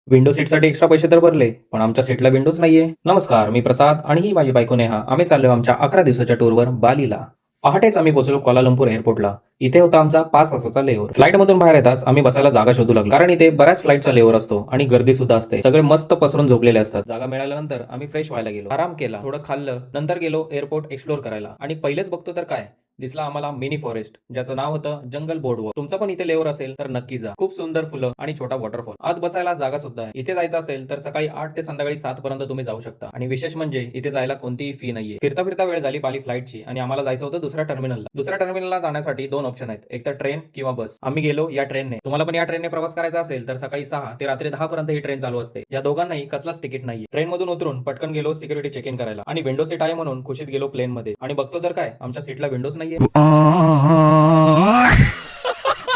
Window सीटसाठी extra पैसे तर भरले, पण आमच्या सीटला विंडोज नाहीये. नमस्कार, मी प्रसाद आणि ही माझी बायको नेहा. आम्ही चाललोय आमच्या 11 दिवसाच्या टूरवर बालीला. पहाटेच आम्ही पोहोचलो क्वालालंपूर एअरपोर्टला. इथे होता आमचा 5 तासाचा लेओव्हर. फ्लाईटमधून बाहेर येताच आम्ही बसायला जागा शोधू लागलो, कारण इथे बऱ्याच फ्लाईटचा लेओव्हर असतो आणि गर्दी सुद्धा असते. सगळे मस्त पसरून झोपलेले असतात. जागा मिळाल्यानंतर आम्ही फ्रेश व्हायला गेलो, आराम केला, थोडं खाल्लं, नंतर गेलो एअरपोर्ट एक्सप्लोर करायला. आणि पहिलेच बघतो तर काय दिसला आम्हाला मिनी फॉरेस्ट, ज्याचं नाव होतं जंगल बोर्डवॉक. तुमचा पण इथे लेवर असेल तर नक्की जा. खूप सुंदर फुलं आणि छोटा वॉटरफॉल. आत बसायला जागा सुद्धा आहे. इथे जायचं असेल तर सकाळी 8 ते संध्याकाळी 7 पर्यंत तुम्ही जाऊ शकता. आणि विशेष म्हणजे इथे जायला कोणतीही फी नाहीये. फिरता फिरता वेळ झाली बाली फ्लाईटची आणि आम्हाला जायचं होतं दुसऱ्या टर्मिनलला. दुसऱ्या टर्मिनलला जाण्यासाठी 2 ऑप्शन आहेत, एक तर ट्रेन किंवा बस. आम्ही गेलो या ट्रेनने. तुम्हाला पण या ट्रेनने प्रवास करायचा असेल तर सकाळी 6 ते रात्री 10 पर्यंत ही ट्रेन चालू असते. या दोघांनाही कसलाच तिकीट नाहीये. ट्रेन मधून उतरून पटकन गेलो सिक्युरिटी चेक इन करायला आणि विंडो सीट आहे म्हणून खुशीत गेलो प्लेन मध्ये. आणि बघतो तर काय आमच्या सीटला विंडोज नाहीये.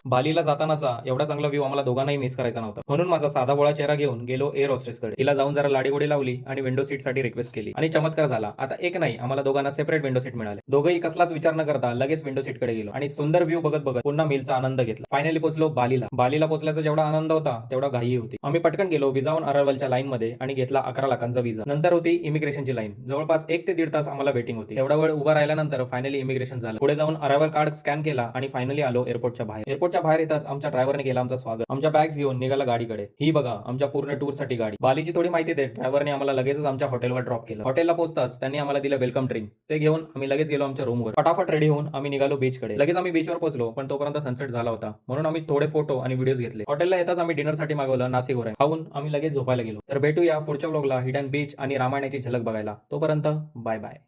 बालीला जातानाचा एवढा चांगला व्ह्यू आम्हाला दोघांनाही मिस करायचा नव्हता, म्हणून माझा साधा बोळा चेहरा घेऊन गेलो एअर होस्टेसकडे. तिला जाऊन जरा लाडीगोडी लावली आणि विंडो सीट साठी रिक्वेस्ट केली आणि चमत्कार झाला. आता एक नाही, आम्हाला दोघांना सेपरेट विंडो सीट मिळाले. दोघंही कसलाच विचार न करता लगेच विंडो सीट कडे गेलो आणि सुंदर व्ह्यू बघत बघत पुन्हा मीलचा आनंद घेतला. फायनली पोहोचलो बालीला. बालीला पोहोचल्याचा जेवढा आनंद होता तेवढा घाई होती. आम्ही पटकन गेलो विजा ऑन अरायव्हलच्या लाईन मध्ये आणि घेतला 11 लाखांचा विजा. नंतर होती इमिग्रेशनची लाईन. जवळपास 1 ते 1.5 तास आम्हाला वेटिंग होती. एवढा वेळ उभा राहिल्यानंतर फायनली इमिग्रेशन झालं. पुढे जाऊन अरायव्हल कार्ड स्कॅन केला आणि फायनली आलो एअरपोर्टच्या बाहेर. एअरपोर्टच्या बाहेर येताच आमच्या ड्रायव्हरने केला आमचं स्वागत. आमच्या बॅग्स घेऊन निघाला गाडीकडे. ही बघा आमच्या पूर्ण टूर साठी गाडी. बालीची थोडी माहिती देत ड्रायव्हरने आम्हाला लगेचच आमच्या हॉटेलवर ड्रॉप केलं. हॉटेलला पोहोचताच त्यांनी आम्हाला दिलं वेलकम ड्रिंक. ते घेऊन आम्ही लगेच गेलो आमच्या रूमवर. फटाफट रेडी होऊन आम्ही निघालो बीचकडे. लगेच आम्ही बीचवर पोहोचलो, पण तोपर्यंत सनसेट झाला होता, म्हणून आम्ही थोडे फोटो आणि व्हिडिओज घेतले. हॉटेलला येताच आम्ही डिनरसाठी मागवलं नासी गोराई. खाऊन आम्ही लगेच झोपायला गेलो. तर भेटूया पुढच्या व्लॉगला हिडन बीच आणि रामायणाची झलक बघायला. तोपर्यंत बाय बाय.